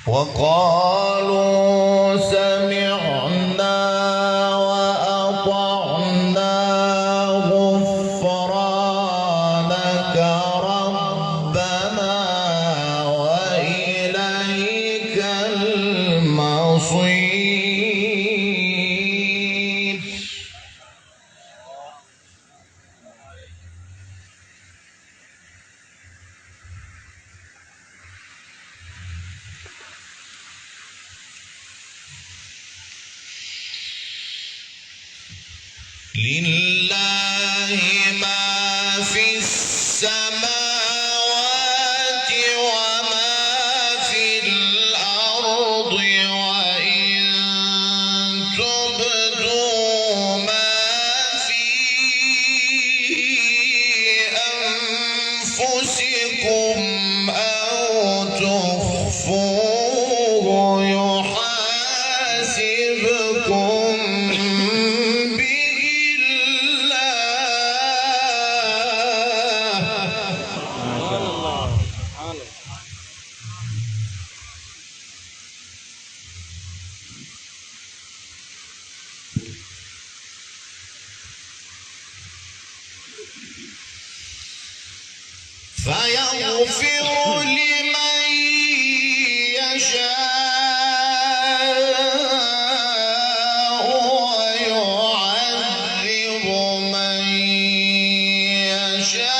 وقالوا سمعنا وأطعنا غفرانك ربنا وإليك المصير. لله ما في السماوات وما في الأرض وإن تبدوا ما في أنفسكم أو تخفوه يحاسبكم فيغفر لمن يشاء ويعذب من يشاء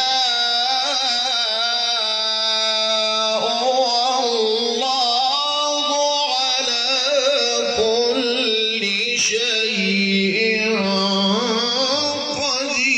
والله على كل شيء قدير.